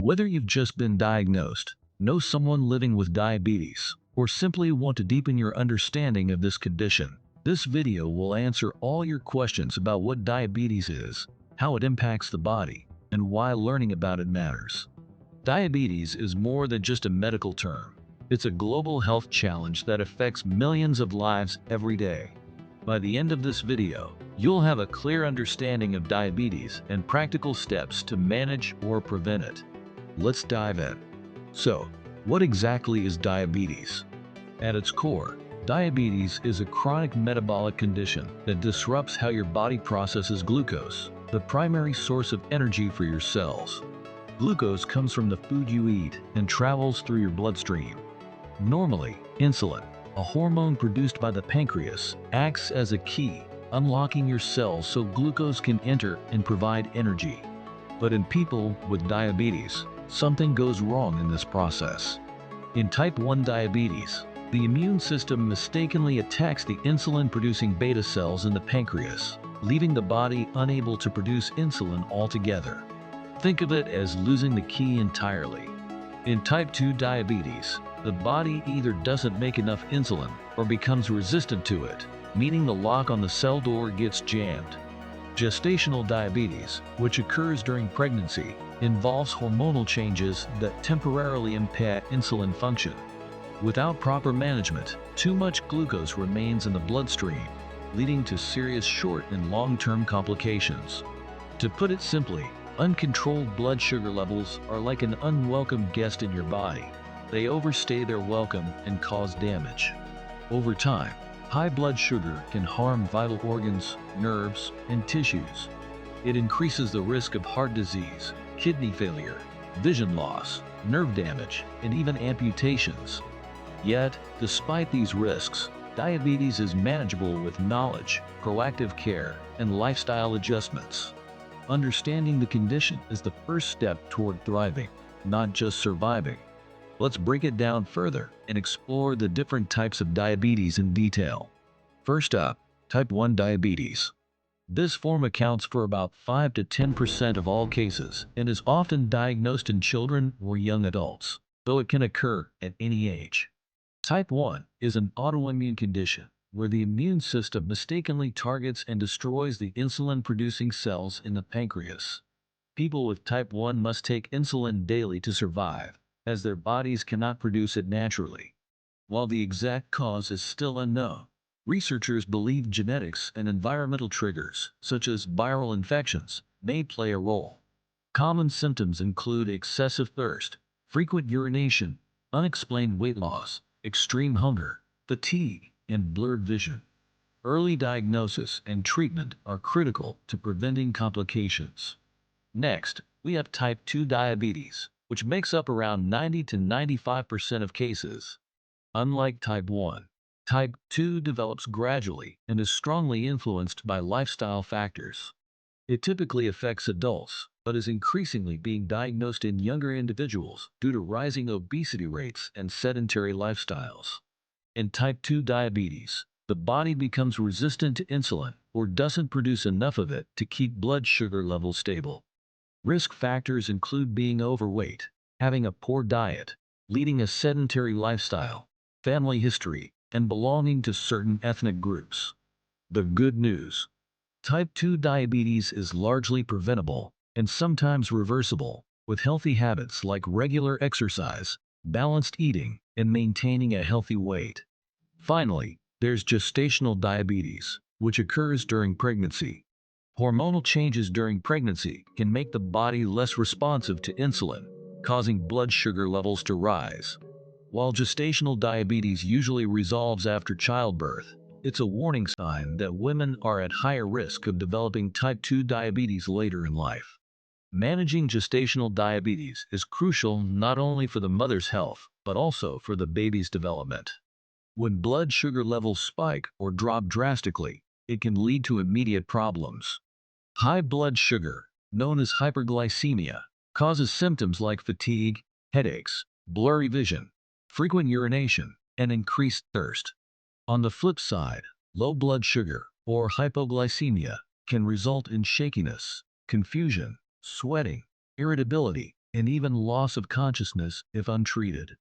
Whether you've just been diagnosed, know someone living with diabetes, or simply want to deepen your understanding of this condition, this video will answer all your questions about what diabetes is, how it impacts the body, and why learning about it matters. Diabetes is more than just a medical term. It's a global health challenge that affects millions of lives every day. By the end of this video, you'll have a clear understanding of diabetes and practical steps to manage or prevent it. Let's dive in. So, what exactly is diabetes? At its core, diabetes is a chronic metabolic condition that disrupts how your body processes glucose, the primary source of energy for your cells. Glucose comes from the food you eat and travels through your bloodstream. Normally, insulin, a hormone produced by the pancreas, acts as a key, unlocking your cells so glucose can enter and provide energy. But in people with diabetes, something goes wrong in this process. In type 1 diabetes, the immune system mistakenly attacks the insulin-producing beta cells in the pancreas, leaving the body unable to produce insulin altogether. Think of it as losing the key entirely. In type 2 diabetes, the body either doesn't make enough insulin or becomes resistant to it, meaning the lock on the cell door gets jammed. Gestational diabetes, which occurs during pregnancy, involves hormonal changes that temporarily impair insulin function. Without proper management, too much glucose remains in the bloodstream, leading to serious short and long-term complications. To put it simply, uncontrolled blood sugar levels are like an unwelcome guest in your body. They overstay their welcome and cause damage. Over time, high blood sugar can harm vital organs, nerves, and tissues. It increases the risk of heart disease, kidney failure, vision loss, nerve damage, and even amputations. Yet, despite these risks, diabetes is manageable with knowledge, proactive care, and lifestyle adjustments. Understanding the condition is the first step toward thriving, not just surviving. Let's break it down further and explore the different types of diabetes in detail. First up, type 1 diabetes. This form accounts for about 5 to 10% of all cases and is often diagnosed in children or young adults, though it can occur at any age. Type 1 is an autoimmune condition where the immune system mistakenly targets and destroys the insulin-producing cells in the pancreas. People with type 1 must take insulin daily to survive, as their bodies cannot produce it naturally. While the exact cause is still unknown, researchers believe genetics and environmental triggers, such as viral infections, may play a role. Common symptoms include excessive thirst, frequent urination, unexplained weight loss, extreme hunger, fatigue, and blurred vision. Early diagnosis and treatment are critical to preventing complications. Next, we have type 2 diabetes, which makes up around 90 to 95% of cases. Unlike type 1, type 2 develops gradually and is strongly influenced by lifestyle factors. It typically affects adults, but is increasingly being diagnosed in younger individuals due to rising obesity rates and sedentary lifestyles. In type 2 diabetes, the body becomes resistant to insulin or doesn't produce enough of it to keep blood sugar levels stable. Risk factors include being overweight, having a poor diet, leading a sedentary lifestyle, family history, and belonging to certain ethnic groups. The good news: type 2 diabetes is largely preventable and sometimes reversible with healthy habits like regular exercise, balanced eating, and maintaining a healthy weight. Finally, there's gestational diabetes, which occurs during pregnancy. Hormonal changes during pregnancy can make the body less responsive to insulin, causing blood sugar levels to rise. While gestational diabetes usually resolves after childbirth, it's a warning sign that women are at higher risk of developing type 2 diabetes later in life. Managing gestational diabetes is crucial not only for the mother's health, but also for the baby's development. When blood sugar levels spike or drop drastically, it can lead to immediate problems. High blood sugar, known as hyperglycemia, causes symptoms like fatigue, headaches, blurry vision, frequent urination, and increased thirst. On the flip side, low blood sugar, or hypoglycemia, can result in shakiness, confusion, sweating, irritability, and even loss of consciousness if untreated.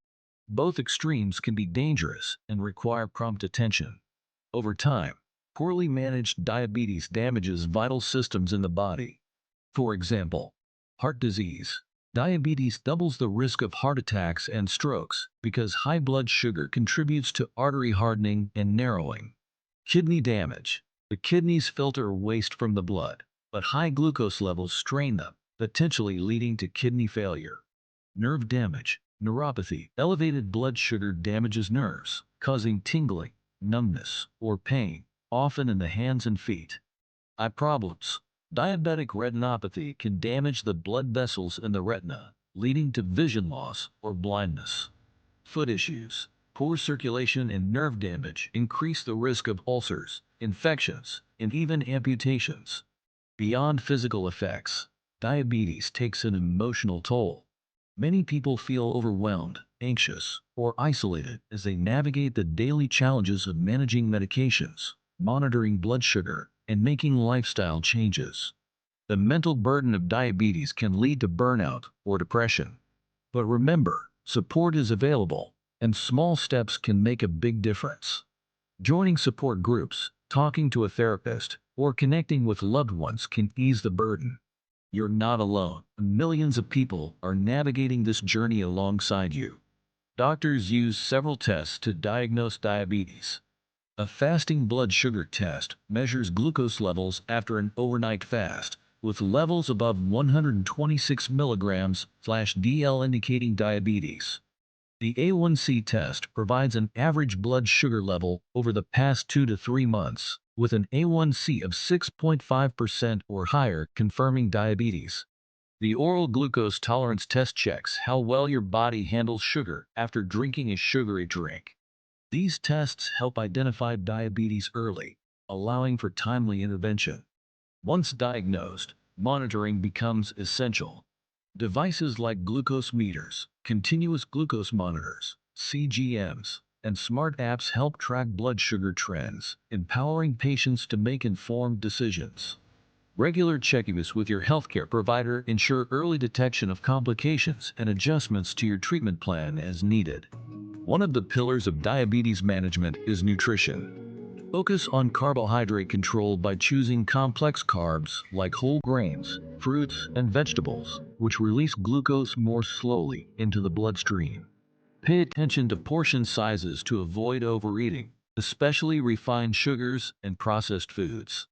Both extremes can be dangerous and require prompt attention. Over time, poorly managed diabetes damages vital systems in the body. For example, heart disease. Diabetes doubles the risk of heart attacks and strokes because high blood sugar contributes to artery hardening and narrowing. Kidney damage. The kidneys filter waste from the blood, but high glucose levels strain them, potentially leading to kidney failure. Nerve damage. Neuropathy. Elevated blood sugar damages nerves, causing tingling, numbness, or pain, often in the hands and feet. Eye problems. Diabetic retinopathy can damage the blood vessels in the retina, leading to vision loss or blindness. Foot issues. Poor circulation and nerve damage increase the risk of ulcers, infections, and even amputations. Beyond physical effects, diabetes takes an emotional toll. Many people feel overwhelmed, anxious, or isolated as they navigate the daily challenges of managing medications, monitoring blood sugar, and making lifestyle changes. The mental burden of diabetes can lead to burnout or depression. But remember, support is available, and small steps can make a big difference. Joining support groups, talking to a therapist, or connecting with loved ones can ease the burden. You're not alone. Millions of people are navigating this journey alongside you. Doctors use several tests to diagnose diabetes. A fasting blood sugar test measures glucose levels after an overnight fast, with levels above 126 milligrams/dl indicating diabetes. The A1C test provides an average blood sugar level over the past 2 to 3 months, with an A1C of 6.5% or higher confirming diabetes. The oral glucose tolerance test checks how well your body handles sugar after drinking a sugary drink. These tests help identify diabetes early, allowing for timely intervention. Once diagnosed, monitoring becomes essential. Devices like glucose meters, continuous glucose monitors, CGMs, and smart apps help track blood sugar trends, empowering patients to make informed decisions. Regular check-ins with your healthcare provider ensure early detection of complications and adjustments to your treatment plan as needed. One of the pillars of diabetes management is nutrition. Focus on carbohydrate control by choosing complex carbs like whole grains, fruits, and vegetables, which release glucose more slowly into the bloodstream. Pay attention to portion sizes to avoid overeating, especially refined sugars and processed foods.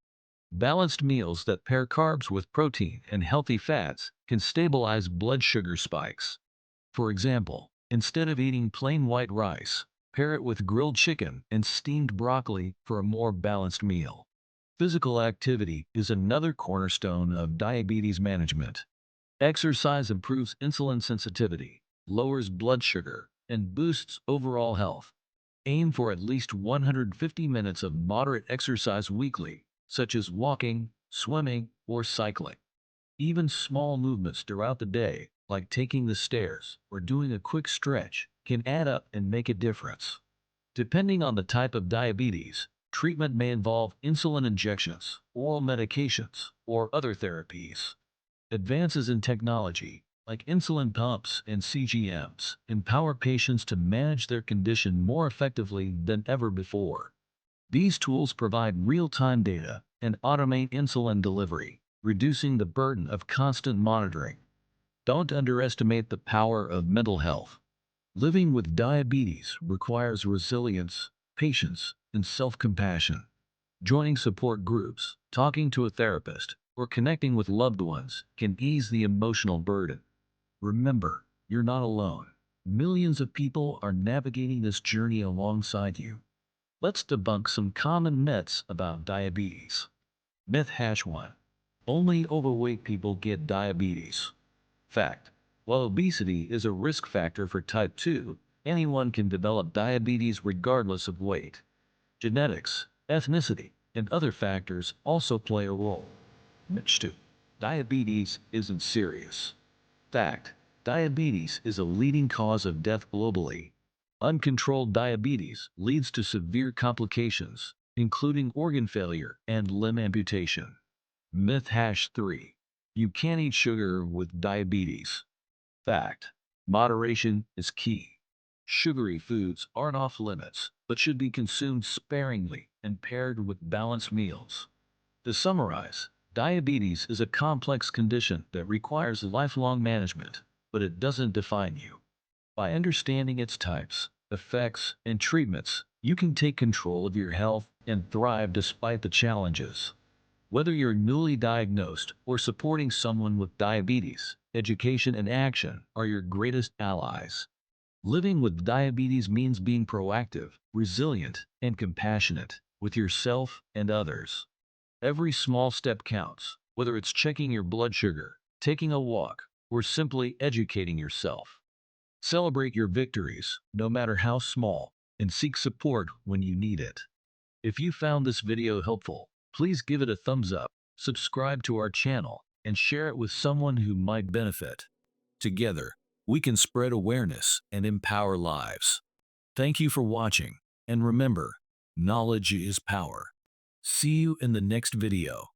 Balanced meals that pair carbs with protein and healthy fats can stabilize blood sugar spikes. For example, instead of eating plain white rice, pair it with grilled chicken and steamed broccoli for a more balanced meal. Physical activity is another cornerstone of diabetes management. Exercise improves insulin sensitivity, lowers blood sugar, and boosts overall health. Aim for at least 150 minutes of moderate exercise weekly, such as walking, swimming, or cycling. Even small movements throughout the day, like taking the stairs or doing a quick stretch, can add up and make a difference. Depending on the type of diabetes, treatment may involve insulin injections, oral medications, or other therapies. Advances in technology, like insulin pumps and CGMs, empower patients to manage their condition more effectively than ever before. These tools provide real-time data and automate insulin delivery, reducing the burden of constant monitoring. Don't underestimate the power of mental health. Living with diabetes requires resilience, patience, and self-compassion. Joining support groups, talking to a therapist, or connecting with loved ones can ease the emotional burden. Remember, you're not alone. Millions of people are navigating this journey alongside you. Let's debunk some common myths about diabetes. Myth hash 1. Only overweight people get diabetes. Fact. While obesity is a risk factor for type 2, anyone can develop diabetes regardless of weight. Genetics, ethnicity, and other factors also play a role. Myth 2. Diabetes isn't serious. Fact. Diabetes is a leading cause of death globally. Uncontrolled diabetes leads to severe complications, including organ failure and limb amputation. Myth hash 3. You can't eat sugar with diabetes. fact. Moderation is key. Sugary foods aren't off limits, but should be consumed sparingly and paired with balanced meals. To summarize, diabetes is a complex condition that requires lifelong management, but it doesn't define you. By understanding its types, effects, and treatments, you can take control of your health and thrive despite the challenges. Whether you're newly diagnosed or supporting someone with diabetes, education and action are your greatest allies. Living with diabetes means being proactive, resilient, and compassionate with yourself and others. Every small step counts, whether it's checking your blood sugar, taking a walk, or simply educating yourself. Celebrate your victories, no matter how small, and seek support when you need it. If you found this video helpful, please give it a thumbs up, subscribe to our channel, and share it with someone who might benefit. Together, we can spread awareness and empower lives. Thank you for watching, and remember, knowledge is power. See you in the next video.